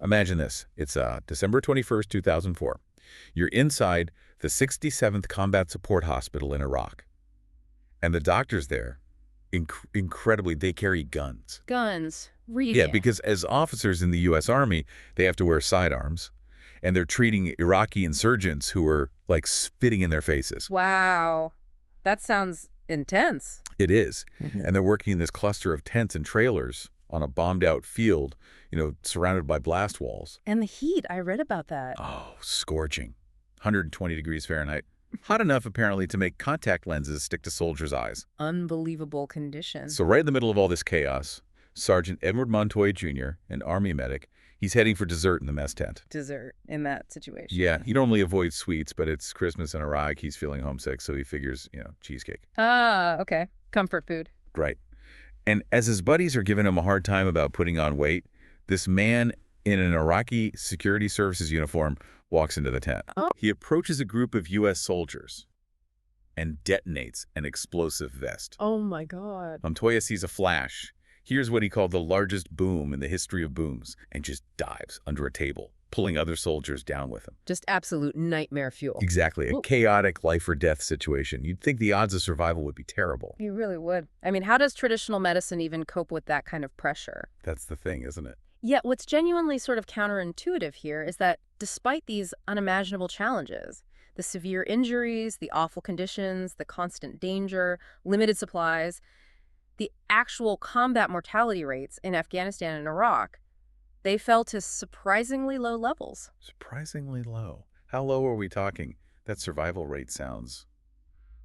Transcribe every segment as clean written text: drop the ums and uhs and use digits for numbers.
Imagine this. It's December 21st, 2004. You're inside the 67th Combat Support Hospital in Iraq. And the doctors there, incredibly, they carry guns. Guns. Really? Yeah, because as officers in the U.S. Army, they have to wear sidearms. And they're treating Iraqi insurgents who are, like, spitting in their faces. Wow. That sounds intense. It is. And they're working in this cluster of tents and trailers on a bombed-out field, surrounded by blast walls. And the heat, I read about that. Oh, scorching. 120 degrees Fahrenheit. Hot enough, apparently, to make contact lenses stick to soldiers' eyes. Unbelievable condition. So right in the middle of all this chaos, Sergeant Edward Montoya Jr., an Army medic, he's heading for dessert in the mess tent. Dessert in that situation. Yeah, he normally avoids sweets, but it's Christmas in Iraq. He's feeling homesick, so he figures, cheesecake. Ah, okay. Comfort food. Right. And as his buddies are giving him a hard time about putting on weight, this man in an Iraqi security services uniform walks into the tent. Oh. He approaches a group of U.S. soldiers and detonates an explosive vest. Oh, my God. Montoya sees a flash, hears what he called the largest boom in the history of booms, and just dives under a table, pulling other soldiers down with him. Just absolute nightmare fuel. Exactly. A chaotic life-or-death situation. You'd think the odds of survival would be terrible. You really would. I mean, how does traditional medicine even cope with that kind of pressure? That's the thing, isn't it? Yet what's genuinely sort of counterintuitive here is that despite these unimaginable challenges, the severe injuries, the awful conditions, the constant danger, limited supplies, the actual combat mortality rates in Afghanistan and Iraq, they fell to surprisingly low levels. Surprisingly low. How low are we talking? That survival rate sounds,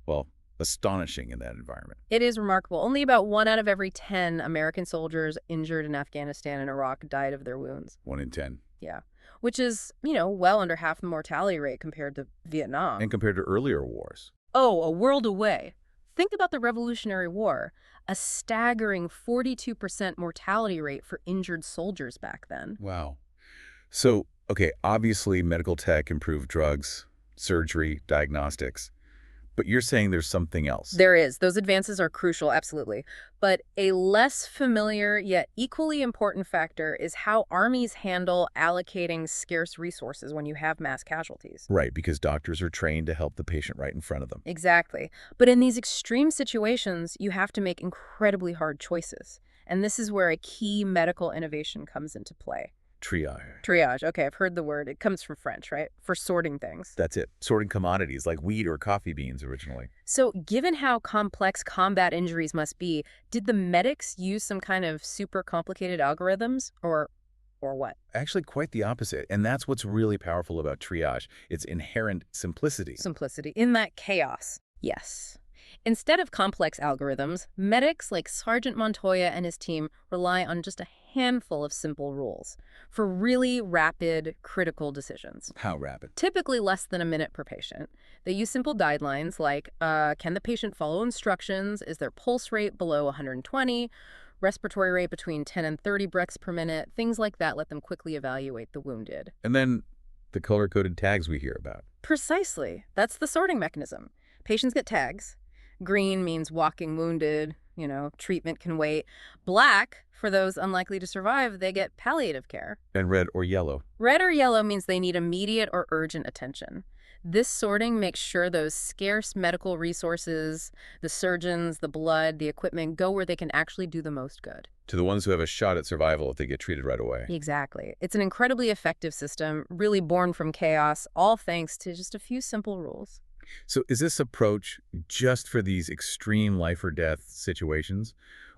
well, astonishing in that environment. It is remarkable. Only about 1 out of every 10 American soldiers injured in Afghanistan and Iraq died of their wounds. 1 in 10. Yeah. Which is, well under half the mortality rate compared to Vietnam. And compared to earlier wars. Oh, a world away. Think about the Revolutionary War. A staggering 42% mortality rate for injured soldiers back then. Wow. So, okay, obviously medical tech improved drugs, surgery, diagnostics. But you're saying there's something else. There is. Those advances are crucial, absolutely. But a less familiar yet equally important factor is how armies handle allocating scarce resources when you have mass casualties. Right, because doctors are trained to help the patient right in front of them. Exactly. But in these extreme situations, you have to make incredibly hard choices. And this is where a key medical innovation comes into play. Triage. Triage. Okay, I've heard the word. It comes from French, right? For sorting things. That's it. Sorting commodities like wheat or coffee beans originally. So given how complex combat injuries must be, did the medics use some kind of super complicated algorithms or what? Actually, quite the opposite. And that's what's really powerful about triage. Its inherent simplicity. Simplicity. In that chaos. Yes. Instead of complex algorithms, medics like Sergeant Montoya and his team rely on just a handful of simple rules for really rapid, critical decisions. How rapid? Typically less than a minute per patient. They use simple guidelines like, can the patient follow instructions? Is their pulse rate below 120? Respiratory rate between 10 and 30 breaths per minute? Things like that let them quickly evaluate the wounded. And then the color-coded tags we hear about. Precisely. That's the sorting mechanism. Patients get tags. Green means walking wounded, treatment can wait. Black, for those unlikely to survive, they get palliative care. And red or yellow. Red or yellow means they need immediate or urgent attention. This sorting makes sure those scarce medical resources, the surgeons, the blood, the equipment, go where they can actually do the most good. To the ones who have a shot at survival if they get treated right away. Exactly. It's an incredibly effective system, really born from chaos, all thanks to just a few simple rules. So is this approach just for these extreme life or death situations?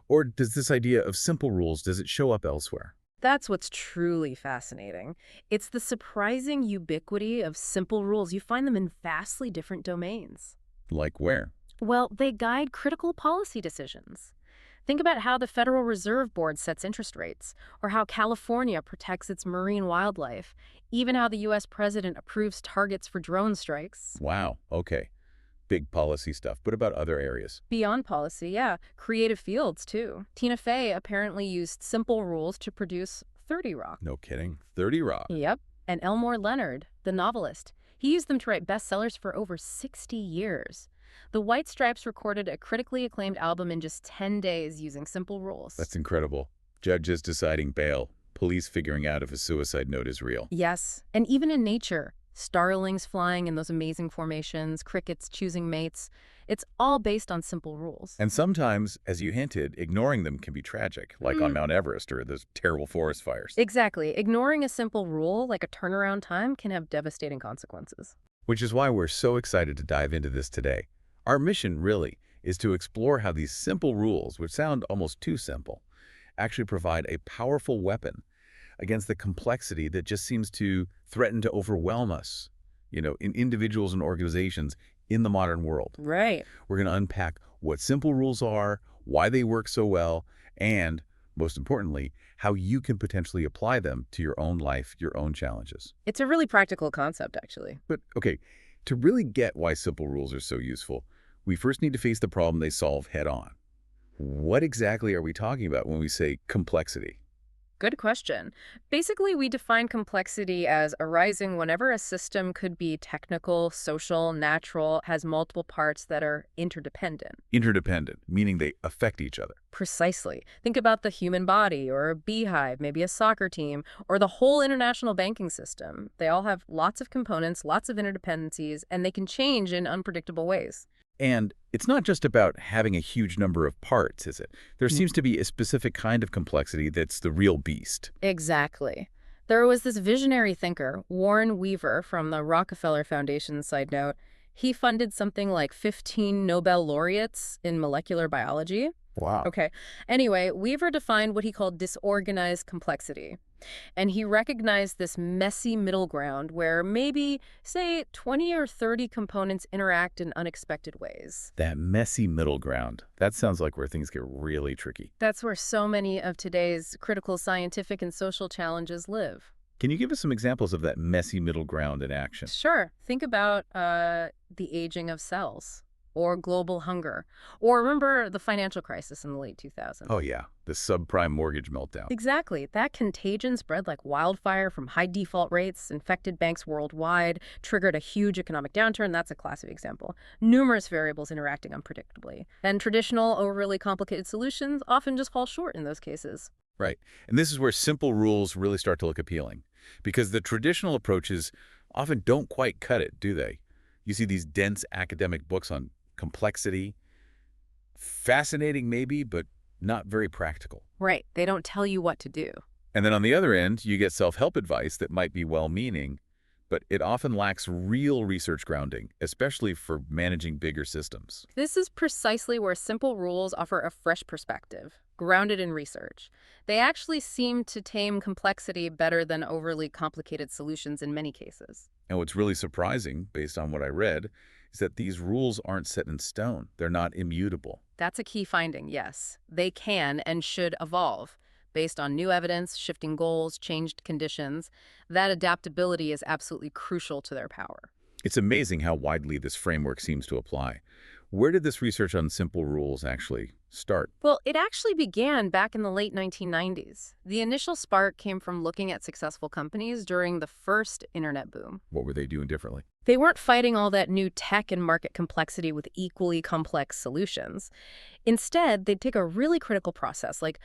Or does this idea of simple rules, does it show up elsewhere? That's what's truly fascinating. It's the surprising ubiquity of simple rules. You find them in vastly different domains. Like where? Well, they guide critical policy decisions. Think about how the Federal Reserve Board sets interest rates, or how California protects its marine wildlife, even how the U.S. president approves targets for drone strikes. Wow, okay. Big policy stuff. But about other areas? Beyond policy, yeah. Creative fields, too. Tina Fey apparently used simple rules to produce 30 Rock. No kidding. 30 Rock. Yep. And Elmore Leonard, the novelist, he used them to write bestsellers for over 60 years. The White Stripes recorded a critically acclaimed album in just 10 days using simple rules. That's incredible. Judges deciding bail. police figuring out if a suicide note is real. Yes, and even in nature, starlings flying in those amazing formations, crickets choosing mates, it's all based on simple rules. And sometimes, as you hinted, ignoring them can be tragic, like on Mount Everest or those terrible forest fires. Exactly. Ignoring a simple rule, like a turnaround time, can have devastating consequences. Which is why we're so excited to dive into this today. Our mission, really, is to explore how these simple rules, which sound almost too simple, actually provide a powerful weapon against the complexity that just seems to threaten to overwhelm us, in individuals and organizations in the modern world. Right. We're going to unpack what simple rules are, why they work so well, and, most importantly, how you can potentially apply them to your own life, your own challenges. It's a really practical concept, actually. But, okay, to really get why simple rules are so useful, we first need to face the problem they solve head on. What exactly are we talking about when we say complexity? Good question. Basically, we define complexity as arising whenever a system could be technical, social, natural, has multiple parts that are interdependent. Interdependent, meaning they affect each other. Precisely. Think about the human body or a beehive, maybe a soccer team, or the whole international banking system. They all have lots of components, lots of interdependencies, and they can change in unpredictable ways. And it's not just about having a huge number of parts, is it? There seems to be a specific kind of complexity that's the real beast. Exactly. There was this visionary thinker, Warren Weaver, from the Rockefeller Foundation, side note. He funded something like 15 Nobel laureates in molecular biology. Wow. Okay. Anyway, Weaver defined what he called disorganized complexity. And he recognized this messy middle ground where maybe, say, 20 or 30 components interact in unexpected ways. That messy middle ground. That sounds like where things get really tricky. That's where so many of today's critical scientific and social challenges live. Can you give us some examples of that messy middle ground in action? Sure. Think about the aging of cells, or global hunger, or remember the financial crisis in the late 2000s. Oh, yeah. The subprime mortgage meltdown. Exactly. That contagion spread like wildfire from high default rates, infected banks worldwide, triggered a huge economic downturn. That's a classic example. Numerous variables interacting unpredictably. And traditional, overly complicated solutions often just fall short in those cases. Right. And this is where simple rules really start to look appealing, because the traditional approaches often don't quite cut it, do they? You see these dense academic books on complexity. Fascinating maybe, but not very practical. Right. They don't tell you what to do. And then on the other end, you get self-help advice that might be well-meaning, but it often lacks real research grounding, especially for managing bigger systems. This is precisely where simple rules offer a fresh perspective, grounded in research. They actually seem to tame complexity better than overly complicated solutions in many cases. And what's really surprising, based on what I read, is that these rules aren't set in stone. They're not immutable. That's a key finding, yes. They can and should evolve based on new evidence, shifting goals, changed conditions. That adaptability is absolutely crucial to their power. It's amazing how widely this framework seems to apply. Where did this research on simple rules actually start? Well, it actually began back in the late 1990s. The initial spark came from looking at successful companies during the first internet boom. What were they doing differently? They weren't fighting all that new tech and market complexity with equally complex solutions. Instead, they'd take a really critical process like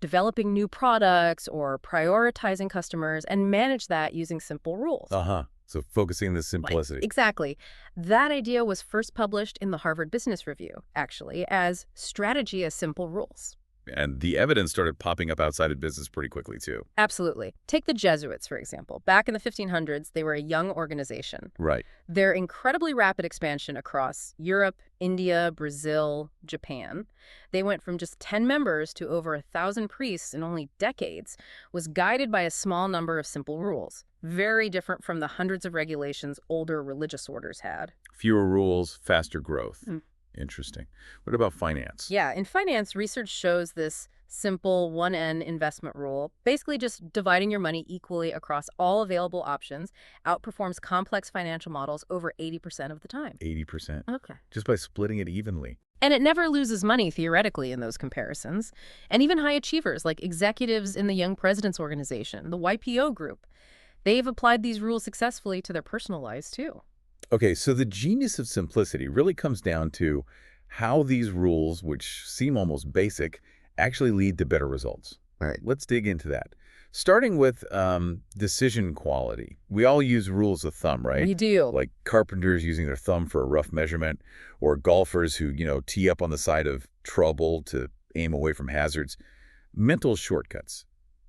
developing new products or prioritizing customers and manage that using simple rules. Uh-huh. So focusing on the simplicity. Exactly. That idea was first published in the Harvard Business Review, actually, as Strategy as Simple Rules. And the evidence started popping up outside of business pretty quickly, too. Absolutely. Take the Jesuits, for example. Back in the 1500s, they were a young organization. Right. Their incredibly rapid expansion across Europe, India, Brazil, Japan, they went from just 10 members to over 1,000 priests in only decades, was guided by a small number of simple rules. Very different from the hundreds of regulations older religious orders had. Fewer rules, faster growth. Interesting. What about finance? Yeah, in finance, research shows this simple 1N investment rule, basically just dividing your money equally across all available options, outperforms complex financial models over 80% of the time. 80%? Okay. Just by splitting it evenly. And it never loses money, theoretically, in those comparisons. And even high achievers, like executives in the Young Presidents Organization, the YPO group, they've applied these rules successfully to their personal lives, too. Okay, so the genius of simplicity really comes down to how these rules, which seem almost basic, actually lead to better results. All right, let's dig into that. Starting with decision quality. We all use rules of thumb, right? We do. Like carpenters using their thumb for a rough measurement, or golfers who, tee up on the side of trouble to aim away from hazards. Mental shortcuts.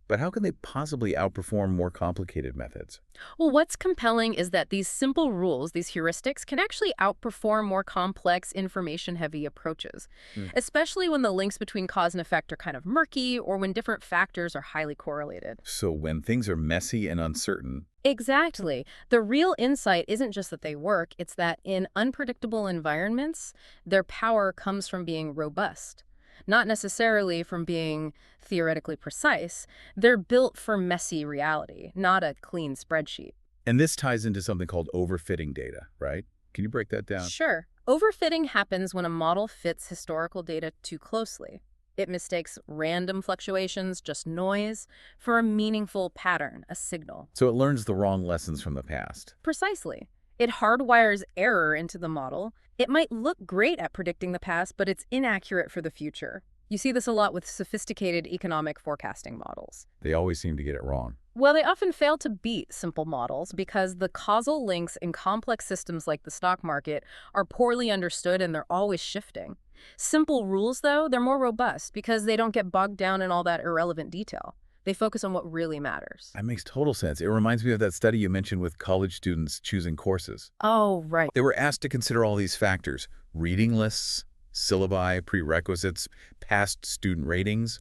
But how can they possibly outperform more complicated methods? Well, what's compelling is that these simple rules, these heuristics, can actually outperform more complex, information-heavy approaches, Hmm. especially when the links between cause and effect are kind of murky or when different factors are highly correlated. So when things are messy and uncertain, Exactly. The real insight isn't just that they work, it's that in unpredictable environments, their power comes from being robust, not necessarily from being theoretically precise. They're built for messy reality, not a clean spreadsheet. and this ties into something called overfitting data, right? Can you break that down? Sure. Overfitting happens when a model fits historical data too closely. It mistakes random fluctuations, just noise, for a meaningful pattern, a signal. So it learns the wrong lessons from the past. Precisely. It hardwires error into the model. It might look great at predicting the past, but it's inaccurate for the future. You see this a lot with sophisticated economic forecasting models. They always seem to get it wrong. Well, they often fail to beat simple models because the causal links in complex systems like the stock market are poorly understood and they're always shifting. Simple rules, though, they're more robust because they don't get bogged down in all that irrelevant detail. They focus on what really matters. That makes total sense. It reminds me of that study you mentioned with college students choosing courses. Oh, right. They were asked to consider all these factors: reading lists, syllabi, prerequisites, past student ratings.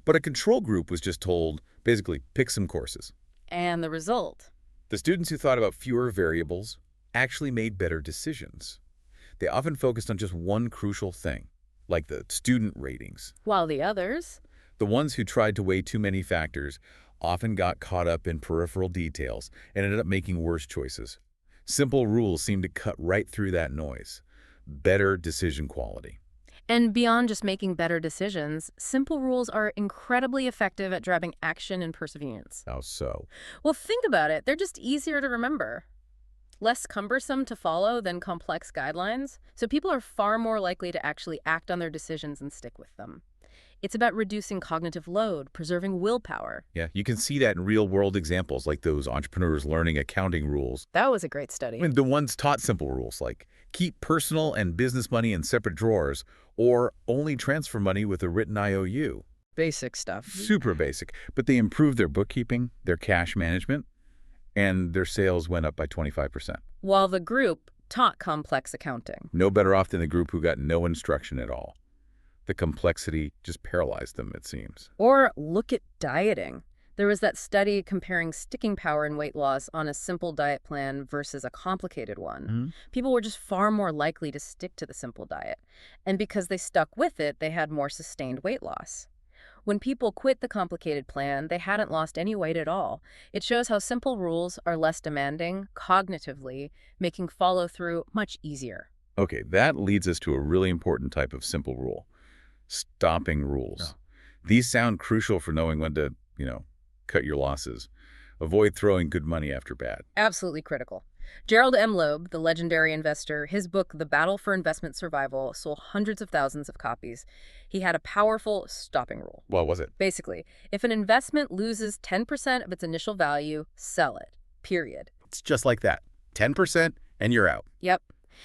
But a control group was just told, basically, pick some courses. And the result? The students who thought about fewer variables actually made better decisions. They often focused on just one crucial thing, like the student ratings. While the others? The ones who tried to weigh too many factors often got caught up in peripheral details and ended up making worse choices. Simple rules seem to cut right through that noise. Better decision quality. And beyond just making better decisions, simple rules are incredibly effective at driving action and perseverance. How so? Well, think about it. They're just easier to remember. Less cumbersome to follow than complex guidelines, so people are far more likely to actually act on their decisions and stick with them. It's about reducing cognitive load, preserving willpower. Yeah, you can see that in real-world examples like those entrepreneurs learning accounting rules. That was a great study. I mean, the ones taught simple rules like keep personal and business money in separate drawers or only transfer money with a written IOU. Basic stuff. Super basic. But they improved their bookkeeping, their cash management, and their sales went up by 25%. While the group taught complex accounting. No better off than the group who got no instruction at all. The complexity just paralyzed them, it seems. Or look at dieting. There was that study comparing sticking power in weight loss on a simple diet plan versus a complicated one. Mm-hmm. People were just far more likely to stick to the simple diet. And because they stuck with it, they had more sustained weight loss. When people quit the complicated plan, they hadn't lost any weight at all. It shows how simple rules are less demanding, cognitively, making follow-through much easier. Okay, that leads us to a really important type of simple rule. Stopping rules. Oh. These sound crucial for knowing when to, cut your losses. Avoid throwing good money after bad. Absolutely critical. Gerald M. Loeb, the legendary investor, his book, The Battle for Investment Survival, sold hundreds of thousands of copies. He had a powerful stopping rule. What was it? Basically, if an investment loses 10% of its initial value, sell it. Period. It's just like that. 10% and you're out. Yep.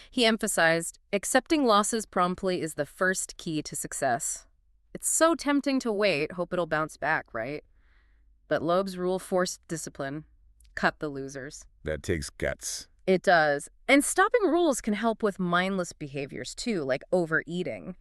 He emphasized, accepting losses promptly is the first key to success. It's so tempting to wait, hope it'll bounce back, right? But Loeb's rule forced discipline. Cut the losers. That takes guts. It does. And stopping rules can help with mindless behaviors too, like overeating.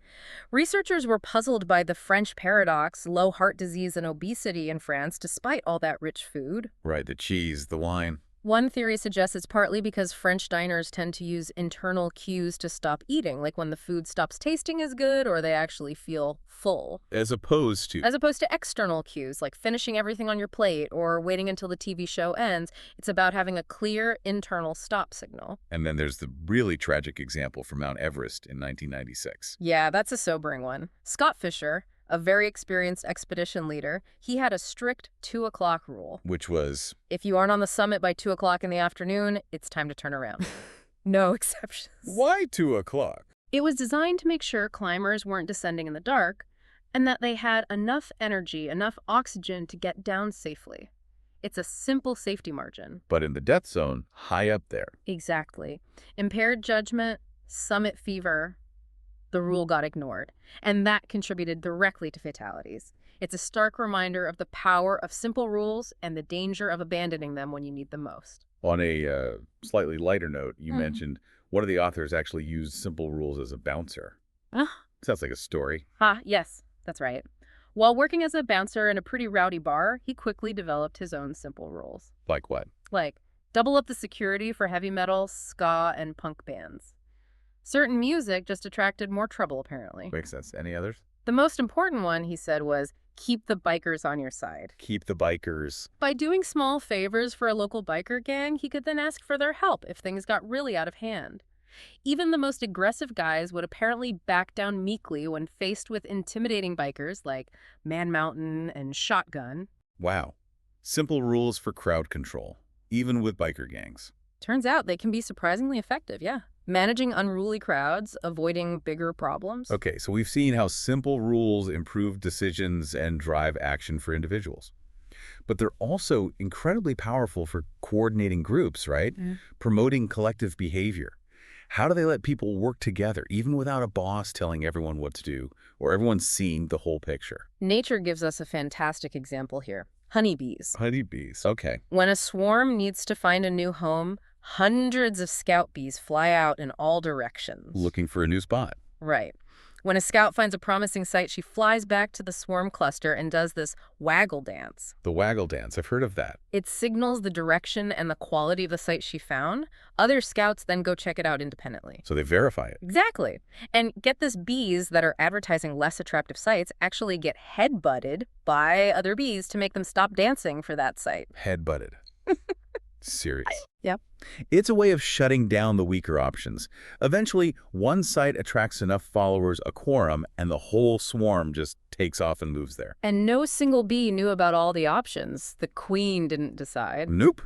Researchers were puzzled by the French paradox, low heart disease and obesity in France, despite all that rich food. Right, the cheese, the wine. One theory suggests it's partly because French diners tend to use internal cues to stop eating, like when the food stops tasting as good or they actually feel full. As opposed to External cues, like finishing everything on your plate or waiting until the TV show ends. It's about having a clear internal stop signal. And then there's the really tragic example from Mount Everest in 1996. Yeah, that's a sobering one. Scott Fisher, a very experienced expedition leader, he had a strict 2 o'clock rule. Which was? If you aren't on the summit by 2 o'clock in the afternoon, it's time to turn around. No exceptions. Why 2 o'clock? It was designed to make sure climbers weren't descending in the dark, and that they had enough energy, enough oxygen to get down safely. It's a simple safety margin. But in the death zone, high up there. Exactly. Impaired judgment, summit fever, the rule got ignored, and that contributed directly to fatalities. It's a stark reminder of the power of simple rules and the danger of abandoning them when you need them most. On a slightly lighter note, you mentioned one of the authors actually used simple rules as a bouncer. Ah, Sounds like a story. yes, that's right. While working as a bouncer in a pretty rowdy bar, he quickly developed his own simple rules. Like what? Like, double up the security for heavy metal, ska, and punk bands. Certain music just attracted more trouble, apparently. Makes sense. Any others? The most important one, he said, was keep the bikers on your side. Keep the bikers. By doing small favors for a local biker gang, he could then ask for their help if things got really out of hand. Even the most aggressive guys would apparently back down meekly when faced with intimidating bikers like Man Mountain and Shotgun. Wow. Simple rules for crowd control, even with biker gangs. Turns out they can be surprisingly effective, yeah. Managing unruly crowds, avoiding bigger problems. Okay, so we've seen how simple rules improve decisions and drive action for individuals. But they're also incredibly powerful for coordinating groups, right? Promoting collective behavior. How do they let people work together, even without a boss telling everyone what to do, or everyone seeing the whole picture? Nature gives us a fantastic example here. Honeybees. Honeybees, okay. When a swarm needs to find a new home, hundreds of scout bees fly out in all directions. Looking for a new spot. Right. When a scout finds a promising site, she flies back to the swarm cluster and does this waggle dance. The waggle dance, I've heard of that. It signals the direction and the quality of the site she found. Other scouts then go check it out independently. So they verify it. Exactly. And get this, bees that are advertising less attractive sites actually get head-butted by other bees to make them stop dancing for that site. Head-butted. Serious. Yep. It's a way of shutting down the weaker options. Eventually, one site attracts enough followers, a quorum, and the whole swarm just takes off and moves there. And no single bee knew about all the options. The queen didn't decide. Nope.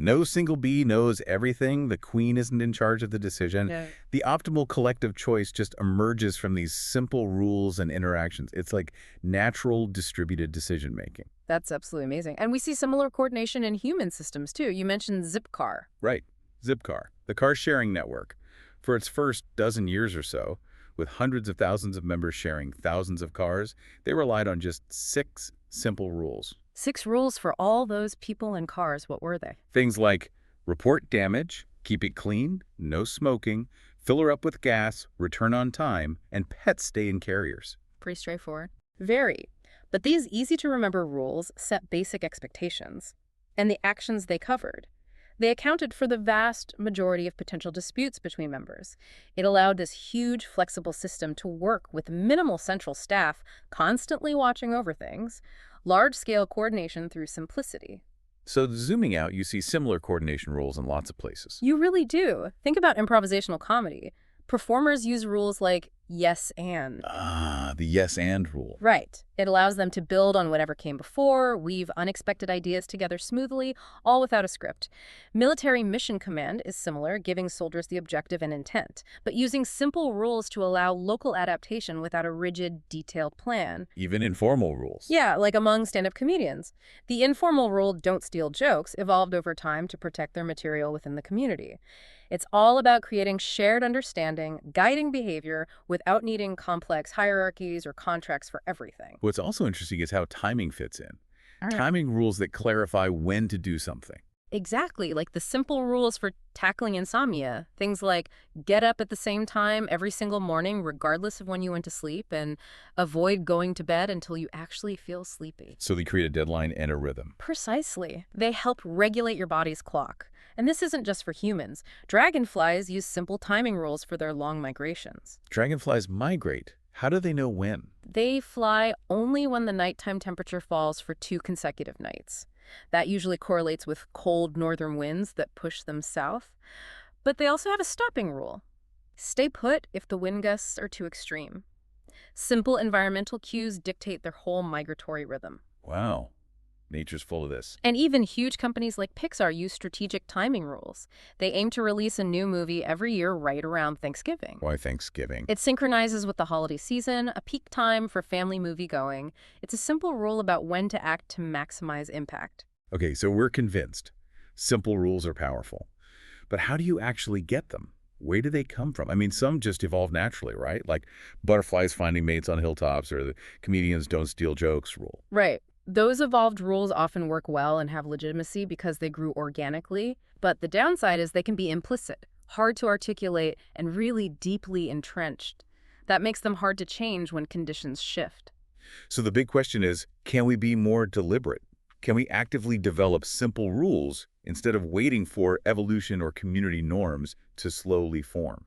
No single bee knows everything. The queen isn't in charge of the decision. Yeah. The optimal collective choice just emerges from these simple rules and interactions. It's like natural distributed decision-making. That's absolutely amazing. And we see similar coordination in human systems, too. You mentioned Zipcar. Right. Zipcar, the car-sharing network. For its first dozen years or so, with hundreds of thousands of members sharing thousands of cars, they relied on just 6 simple rules. 6 rules for all those people and cars. What were they? Things like report damage, keep it clean, no smoking, fill her up with gas, return on time, and pets stay in carriers. Pretty straightforward. Very. But these easy-to-remember rules set basic expectations, and the actions they covered. They accounted for the vast majority of potential disputes between members. It allowed this huge, flexible system to work with minimal central staff constantly watching over things, large-scale coordination through simplicity. So zooming out, you see similar coordination rules in lots of places. You really do. Think about improvisational comedy. Performers use rules like yes and. The yes and rule. Right. It allows them to build on whatever came before, weave unexpected ideas together smoothly, all without a script. Military mission command is similar, giving soldiers the objective and intent, but using simple rules to allow local adaptation without a rigid, detailed plan. Even informal rules. Yeah, like among stand-up comedians. The informal rule, don't steal jokes, evolved over time to protect their material within the community. It's all about creating shared understanding, guiding behavior, without needing complex hierarchies or contracts for everything. What's also interesting is how timing fits in. All right. Timing rules that clarify when to do something. Exactly, like the simple rules for tackling insomnia. Things like get up at the same time every single morning, regardless of when you went to sleep, and avoid going to bed until you actually feel sleepy. So they create a deadline and a rhythm. Precisely. They help regulate your body's clock. And this isn't just for humans. Dragonflies use simple timing rules for their long migrations. Dragonflies migrate. How do they know when? They fly only when the nighttime temperature falls for 2 consecutive nights. That usually correlates with cold northern winds that push them south. But they also have a stopping rule. Stay put if the wind gusts are too extreme. Simple environmental cues dictate their whole migratory rhythm. Wow. Nature's full of this. And even huge companies like Pixar use strategic timing rules. They aim to release a new movie every year right around Thanksgiving. Why Thanksgiving? It synchronizes with the holiday season, a peak time for family movie-going. It's a simple rule about when to act to maximize impact. Okay, so we're convinced. Simple rules are powerful. But how do you actually get them? Where do they come from? I mean, some just evolve naturally, right? Like butterflies finding mates on hilltops or the comedians don't steal jokes rule. Right. Those evolved rules often work well and have legitimacy because they grew organically, but the downside is they can be implicit, hard to articulate, and really deeply entrenched. That makes them hard to change when conditions shift. So the big question is, can we be more deliberate? Can we actively develop simple rules instead of waiting for evolution or community norms to slowly form?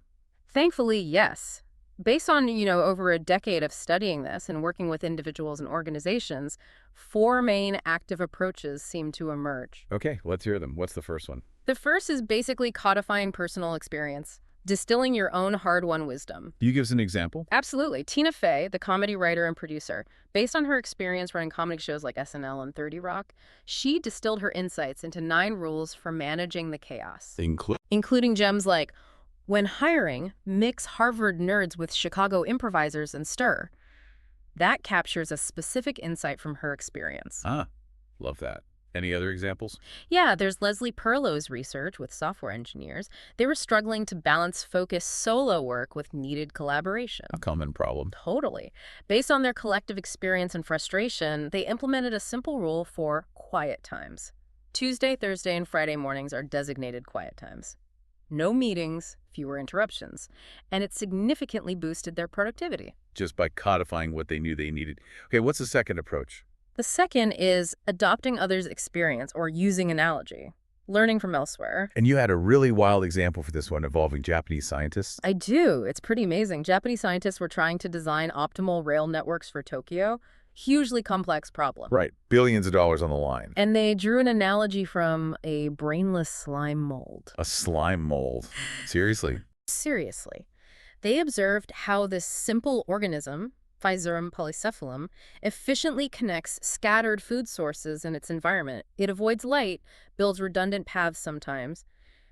Thankfully, yes. Based on, over a decade of studying this and working with individuals and organizations, 4 main active approaches seem to emerge. Okay, let's hear them. What's the first one? The first is basically codifying personal experience, distilling your own hard-won wisdom. You give us an example? Absolutely. Tina Fey, the comedy writer and producer, based on her experience running comedy shows like SNL and 30 Rock, she distilled her insights into 9 rules for managing the chaos, including gems like, when hiring, mix Harvard nerds with Chicago improvisers and stir. That captures a specific insight from her experience. Ah, love that. Any other examples? Yeah, there's Leslie Perlow's research with software engineers. They were struggling to balance focused solo work with needed collaboration. A common problem. Totally. Based on their collective experience and frustration, they implemented a simple rule for quiet times. Tuesday, Thursday, and Friday mornings are designated quiet times. No meetings, fewer interruptions, and it significantly boosted their productivity. Just by codifying what they knew they needed. Okay, what's the second approach? The second is adopting others' experience or using analogy, learning from elsewhere. And you had a really wild example for this one involving Japanese scientists. I do. It's pretty amazing. Japanese scientists were trying to design optimal rail networks for Tokyo. Hugely complex problem. Right. Billions of dollars on the line. And they drew an analogy from a brainless slime mold. A slime mold. Seriously? Seriously. They observed how this simple organism, Physerum polycephalum, efficiently connects scattered food sources in its environment. It avoids light, builds redundant paths sometimes.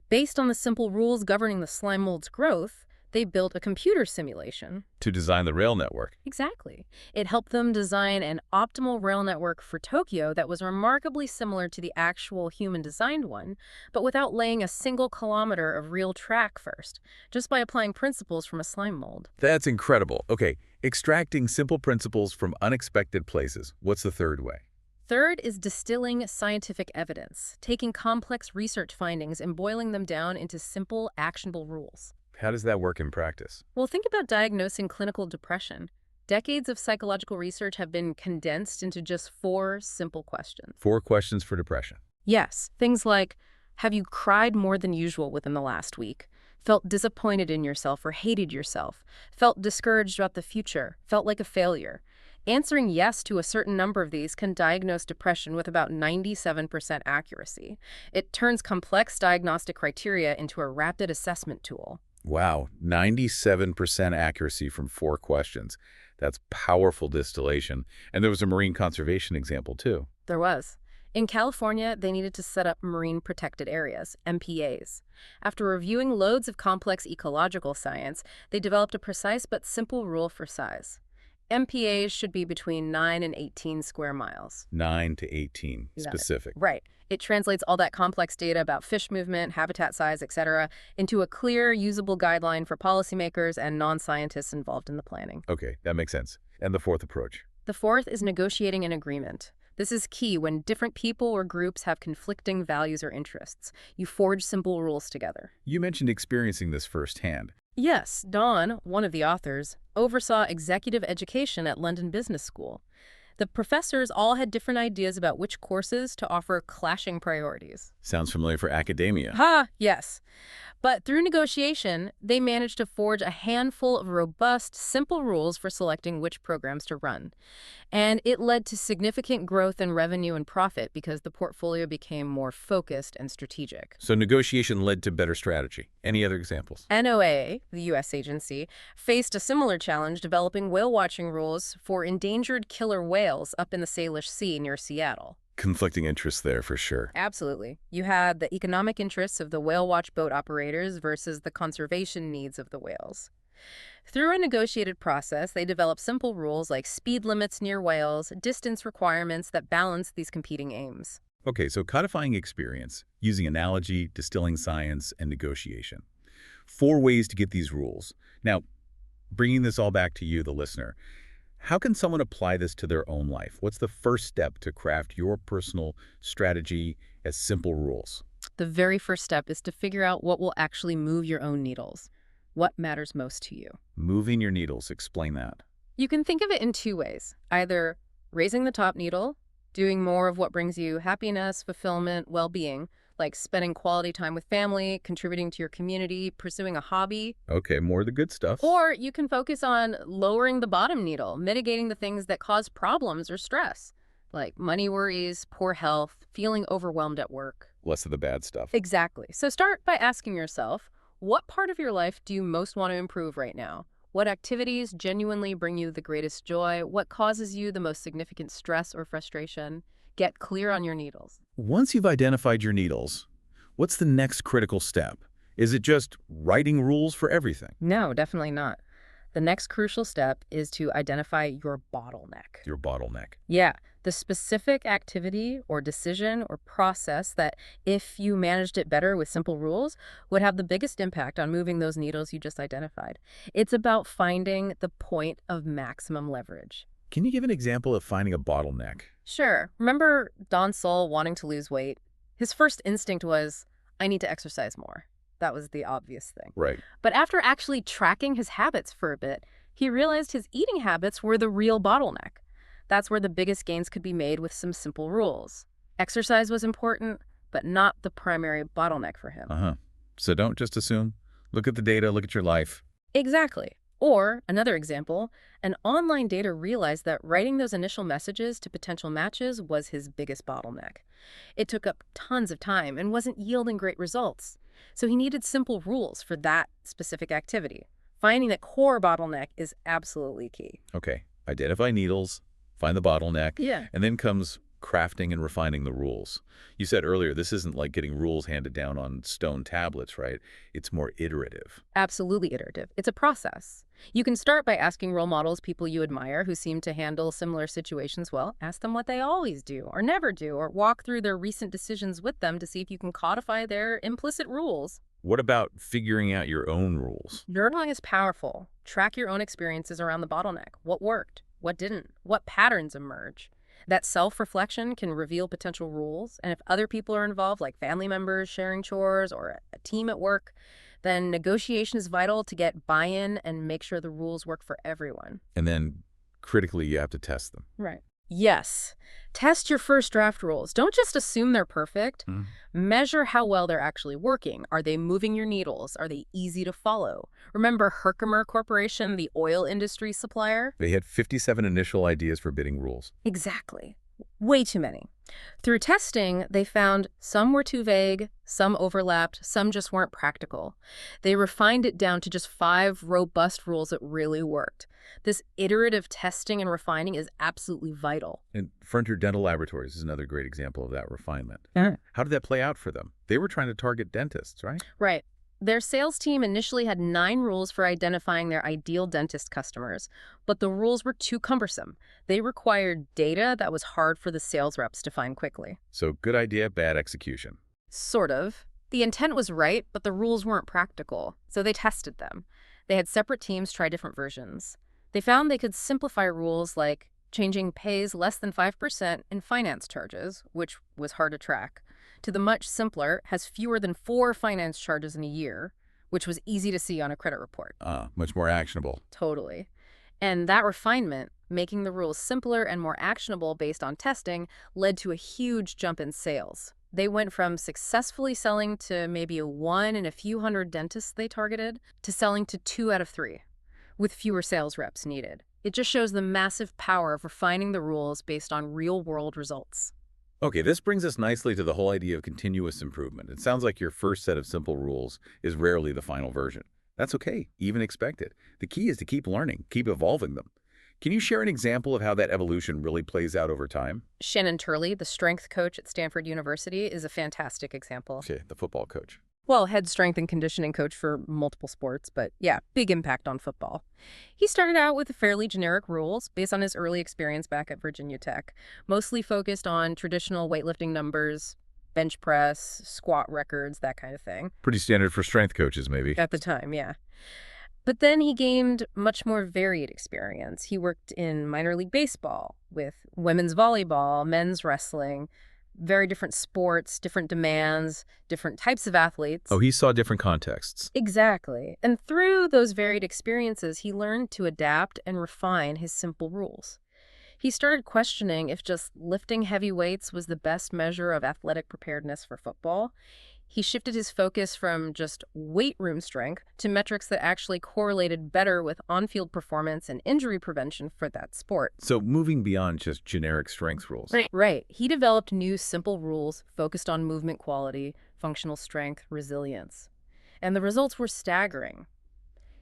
Based on the simple rules governing the slime mold's growth, they built a computer simulation. To design the rail network. Exactly. It helped them design an optimal rail network for Tokyo that was remarkably similar to the actual human-designed one, but without laying a single kilometer of real track first, just by applying principles from a slime mold. That's incredible. Okay, extracting simple principles from unexpected places. What's the third way? Third is distilling scientific evidence, taking complex research findings and boiling them down into simple, actionable rules. How does that work in practice? Well, think about diagnosing clinical depression. Decades of psychological research have been condensed into just 4 simple questions. 4 questions for depression. Yes, things like, have you cried more than usual within the last week? Felt disappointed in yourself or hated yourself? Felt discouraged about the future? Felt like a failure? Answering yes to a certain number of these can diagnose depression with about 97% accuracy. It turns complex diagnostic criteria into a rapid assessment tool. Wow, 97% accuracy from 4 questions. That's powerful distillation. And there was a marine conservation example, too. There was. In California, they needed to set up marine protected areas, MPAs. After reviewing loads of complex ecological science, they developed a precise but simple rule for size. MPAs should be between 9 and 18 square miles. 9 to 18, specific. Right. It translates all that complex data about fish movement, habitat size, etc., into a clear, usable guideline for policymakers and non-scientists involved in the planning. Okay, that makes sense. And the fourth approach? The fourth is negotiating an agreement. This is key when different people or groups have conflicting values or interests. You forge simple rules together. You mentioned experiencing this firsthand. Yes, Dawn, one of the authors, oversaw executive education at London Business School. The professors all had different ideas about which courses to offer clashing priorities. Sounds familiar for academia. Yes. But through negotiation, they managed to forge a handful of robust, simple rules for selecting which programs to run. And it led to significant growth in revenue and profit because the portfolio became more focused and strategic. So negotiation led to better strategy. Any other examples? NOAA, the U.S. agency, faced a similar challenge developing whale watching rules for endangered killer whales up in the Salish Sea near Seattle. Conflicting interests there for sure. Absolutely. You had the economic interests of the whale watch boat operators versus the conservation needs of the whales. Through a negotiated process, they developed simple rules like speed limits near whales, distance requirements that balance these competing aims. Okay, so codifying experience, using analogy, distilling science, and negotiation. 4 ways to get these rules. Now, bringing this all back to you, the listener, how can someone apply this to their own life? What's the first step to craft your personal strategy as simple rules? The very first step is to figure out what will actually move your own needles. What matters most to you? Moving your needles, explain that. You can think of it in 2 ways. Either raising the top needle, doing more of what brings you happiness, fulfillment, well-being, like spending quality time with family, contributing to your community, pursuing a hobby. Okay, more of the good stuff. Or you can focus on lowering the bottom needle, mitigating the things that cause problems or stress, like money worries, poor health, feeling overwhelmed at work. Less of the bad stuff. Exactly. So start by asking yourself, what part of your life do you most want to improve right now? What activities genuinely bring you the greatest joy? What causes you the most significant stress or frustration? Get clear on your needles. Once you've identified your needles, what's the next critical step? Is it just writing rules for everything? No, definitely not. The next crucial step is to identify your bottleneck. Your bottleneck. Yeah, the specific activity or decision or process that, if you managed it better with simple rules, would have the biggest impact on moving those needles you just identified. It's about finding the point of maximum leverage. Can you give an example of finding a bottleneck? Sure. Remember Don Sull wanting to lose weight? His first instinct was, I need to exercise more. That was the obvious thing. Right. But after actually tracking his habits for a bit, he realized his eating habits were the real bottleneck. That's where the biggest gains could be made with some simple rules. Exercise was important, but not the primary bottleneck for him. So don't just assume. Look at the data, look at your life. Exactly. Or, another example, an online dater realized that writing those initial messages to potential matches was his biggest bottleneck. It took up tons of time and wasn't yielding great results. So he needed simple rules for that specific activity. Finding that core bottleneck is absolutely key. Okay, identify needles, find the bottleneck, Yeah. and then comes crafting and refining the rules. You said earlier, this isn't like getting rules handed down on stone tablets, right? It's more iterative. Absolutely iterative. It's a process. You can start by asking role models, people you admire who seem to handle similar situations well. Ask them what they always do or never do, or walk through their recent decisions with them to see if you can codify their implicit rules. What about figuring out your own rules? Journaling is powerful. Track your own experiences around the bottleneck. What worked? What didn't? What patterns emerge? That self-reflection can reveal potential rules, and if other people are involved, like family members sharing chores or a team at work, then negotiation is vital to get buy-in and make sure the rules work for everyone. And then, critically, you have to test them. Right. Yes. Test your first draft rules. Don't just assume they're perfect. Measure how well they're actually working. Are they moving your needles? Are they easy to follow? Remember Herkimer Corporation, the oil industry supplier? They had 57 initial ideas for bidding rules. Exactly. Way too many. Through testing, they found some were too vague, some overlapped, some just weren't practical. They refined it down to just 5 robust rules that really worked. This iterative testing and refining is absolutely vital. And Frontier Dental Laboratories is another great example of that refinement. Yeah. How did that play out for them? They were trying to target dentists, right? Right. Their sales team initially had 9 rules for identifying their ideal dentist customers, but the rules were too cumbersome. They required data that was hard for the sales reps to find quickly. So good idea, bad execution. Sort of. The intent was right, but the rules weren't practical, so they tested them. They had separate teams try different versions. They found they could simplify rules like changing pays less than 5% in finance charges, which was hard to track, to the much simpler, has fewer than 4 finance charges in a year, which was easy to see on a credit report. Much more actionable. Totally. And that refinement, making the rules simpler and more actionable based on testing, led to a huge jump in sales. They went from successfully selling to maybe a 1 in a few hundred dentists they targeted, to selling to 2 out of 3, with fewer sales reps needed. It just shows the massive power of refining the rules based on real-world results. Okay, this brings us nicely to the whole idea of continuous improvement. It sounds like your first set of simple rules is rarely the final version. That's okay, even expected. The key is to keep learning, keep evolving them. Can you share an example of how that evolution really plays out over time? Shannon Turley, the strength coach at Stanford University, is a fantastic example. Okay, the football coach. Well, head strength and conditioning coach for multiple sports, but yeah, big impact on football. He started out with fairly generic rules based on his early experience back at Virginia Tech, mostly focused on traditional weightlifting numbers, bench press, squat records, that kind of thing. Pretty standard for strength coaches, maybe. At the time, yeah. But then he gained much more varied experience. He worked in minor league baseball with women's volleyball, men's wrestling, very different sports, different demands, different types of athletes. Oh, he saw different contexts. Exactly. And through those varied experiences, he learned to adapt and refine his simple rules. He started questioning if just lifting heavy weights was the best measure of athletic preparedness for football. He shifted his focus from just weight room strength to metrics that actually correlated better with on-field performance and injury prevention for that sport. So moving beyond just generic strength rules. Right. He developed new simple rules focused on movement quality, functional strength, resilience. And the results were staggering.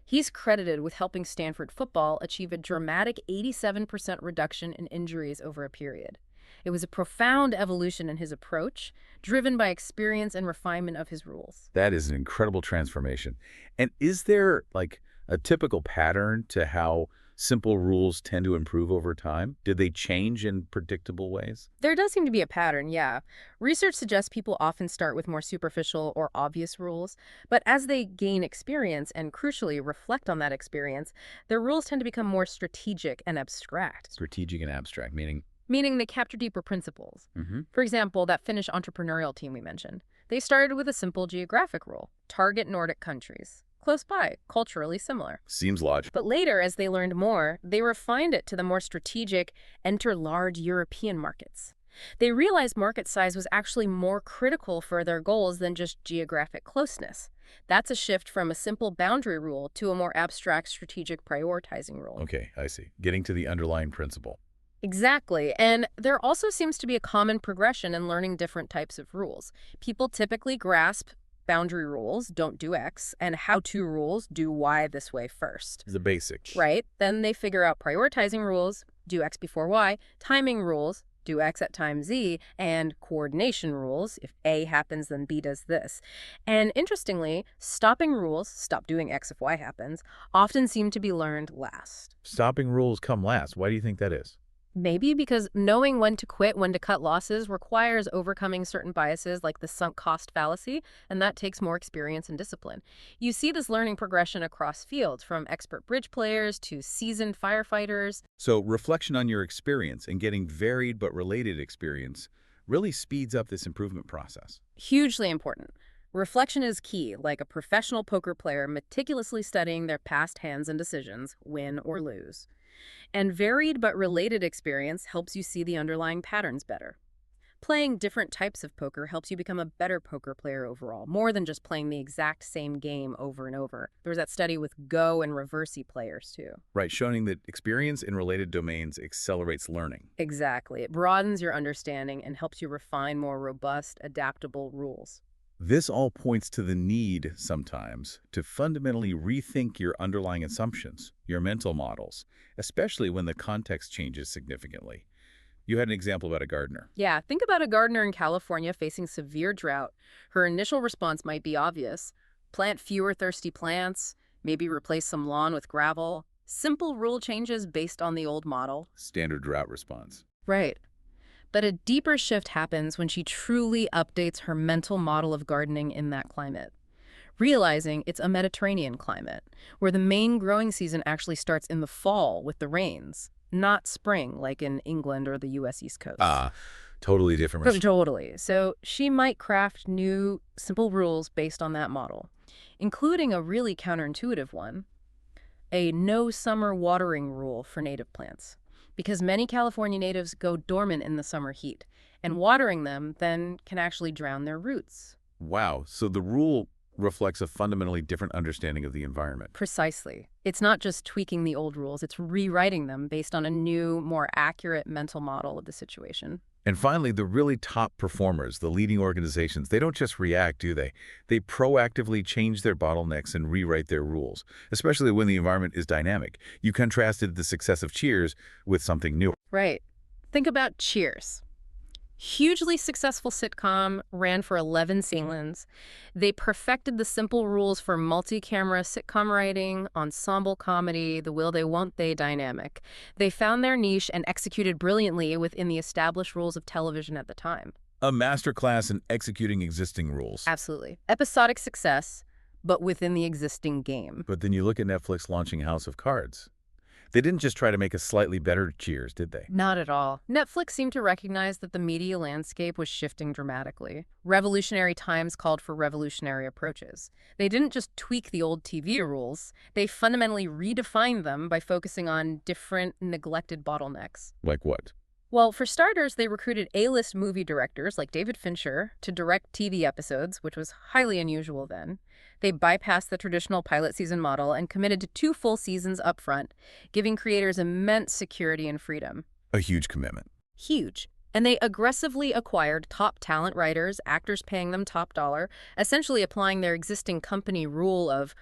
He's credited with helping Stanford football achieve a dramatic 87% reduction in injuries over a period. It was a profound evolution in his approach, driven by experience and refinement of his rules. That is an incredible transformation. And is there, like, a typical pattern to how simple rules tend to improve over time? Did they change in predictable ways? There does seem to be a pattern, yeah. Research suggests people often start with more superficial or obvious rules, but as they gain experience and, crucially, reflect on that experience, their rules tend to become more strategic and abstract. Strategic and abstract, meaning? Meaning they capture deeper principles. For example, that Finnish entrepreneurial team we mentioned. They started with a simple geographic rule: target Nordic countries. Close by, culturally similar. Seems logical. But later, as they learned more, they refined it to the more strategic, enter large European markets. They realized market size was actually more critical for their goals than just geographic closeness. That's a shift from a simple boundary rule to a more abstract strategic prioritizing rule. Okay, I see. Getting to the underlying principle. Exactly. And there also seems to be a common progression in learning different types of rules. People typically grasp boundary rules, don't do X, and how-to rules, do Y this way first. The basics. Right? Then they figure out prioritizing rules, do X before Y, timing rules, do X at time Z, and coordination rules. If A happens, then B does this. And interestingly, stopping rules, stop doing X if Y happens, often seem to be learned last. Stopping rules come last. Why do you think that is? Maybe because knowing when to quit, when to cut losses, requires overcoming certain biases like the sunk cost fallacy, and that takes more experience and discipline. You see this learning progression across fields, from expert bridge players to seasoned firefighters. So reflection on your experience and getting varied but related experience really speeds up this improvement process. Hugely important. Reflection is key, like a professional poker player meticulously studying their past hands and decisions, win or lose. And varied but related experience helps you see the underlying patterns better. Playing different types of poker helps you become a better poker player overall, more than just playing the exact same game over and over. There was that study with Go and Reversey players, too. Right, showing that experience in related domains accelerates learning. Exactly. It broadens your understanding and helps you refine more robust, adaptable rules. This all points to the need, sometimes, to fundamentally rethink your underlying assumptions, your mental models, especially when the context changes significantly. You had an example about a gardener. Yeah, think about a gardener in California facing severe drought. Her initial response might be obvious. Plant fewer thirsty plants, maybe replace some lawn with gravel. Simple rule changes based on the old model. Standard drought response. Right. But a deeper shift happens when she truly updates her mental model of gardening in that climate, realizing it's a Mediterranean climate, where the main growing season actually starts in the fall with the rains, not spring like in England or the U.S. East Coast. Totally different. Totally. So she might craft new, simple rules based on that model, including a really counterintuitive one, a no summer watering rule for native plants. Because many California natives go dormant in the summer heat, and watering them then can actually drown their roots. Wow, so the rule reflects a fundamentally different understanding of the environment. Precisely. It's not just tweaking the old rules, it's rewriting them based on a new, more accurate mental model of the situation. And finally, the really top performers, the leading organizations, they don't just react, do they? They proactively change their bottlenecks and rewrite their rules, especially when the environment is dynamic. You contrasted the success of Cheers with something new. Right. Think about Cheers. Hugely successful sitcom, ran for 11 seasons. They perfected the simple rules for multi-camera sitcom writing, ensemble comedy, the will they won't they dynamic. They found their niche and executed brilliantly within the established rules of television at the time. A masterclass in executing existing rules. Absolutely. Episodic success, but within the existing game. But then you look at Netflix launching House of Cards. They didn't just try to make a slightly better Cheers, did they? Not at all. Netflix seemed to recognize that the media landscape was shifting dramatically. Revolutionary times called for revolutionary approaches. They didn't just tweak the old TV rules, they fundamentally redefined them by focusing on different, neglected bottlenecks. Like what? Well, for starters, they recruited A-list movie directors like David Fincher to direct TV episodes, which was highly unusual then. They bypassed the traditional pilot season model and committed to 2 full seasons up front, giving creators immense security and freedom. A huge commitment. Huge. And they aggressively acquired top talent writers, actors paying them top dollar, essentially applying their existing company rule of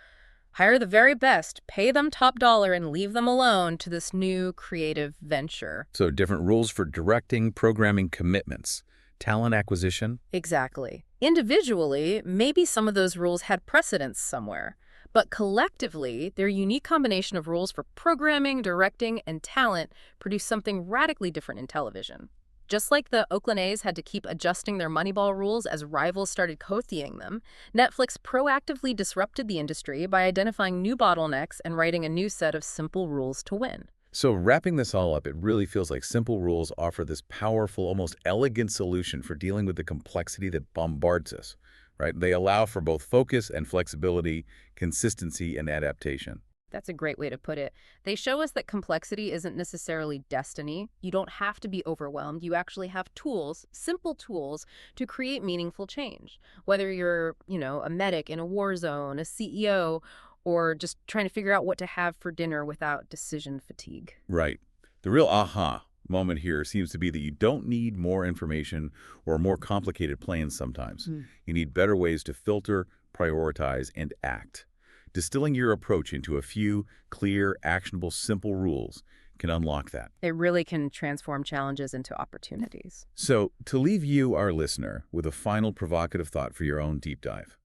hire the very best, pay them top dollar, and leave them alone to this new creative venture. So different rules for directing, programming, commitments, talent acquisition. Exactly. Individually, maybe some of those rules had precedence somewhere. But collectively, their unique combination of rules for programming, directing, and talent produced something radically different in television. Just like the Oakland A's had to keep adjusting their Moneyball rules as rivals started copying them, Netflix proactively disrupted the industry by identifying new bottlenecks and writing a new set of simple rules to win. So wrapping this all up, it really feels like simple rules offer this powerful, almost elegant solution for dealing with the complexity that bombards us, right? They allow for both focus and flexibility, consistency and adaptation. That's a great way to put it. They show us that complexity isn't necessarily destiny. You don't have to be overwhelmed. You actually have tools, simple tools, to create meaningful change. Whether you're, a medic in a war zone, a CEO, or just trying to figure out what to have for dinner without decision fatigue. Right. The real aha moment here seems to be that you don't need more information or more complicated plans sometimes. You need better ways to filter, prioritize, and act. Distilling your approach into a few clear, actionable, simple rules can unlock that. It really can transform challenges into opportunities. So, to leave you, our listener, with a final provocative thought for your own deep dive.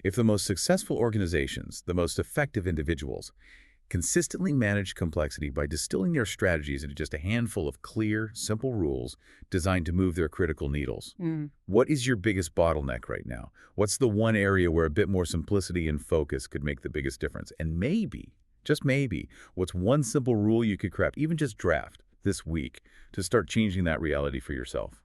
If the most successful organizations, the most effective individuals, consistently manage complexity by distilling their strategies into just a handful of clear, simple rules designed to move their critical needles. What is your biggest bottleneck right now? What's the one area where a bit more simplicity and focus could make the biggest difference? And maybe, just maybe, what's one simple rule you could craft, even just draft, this week to start changing that reality for yourself?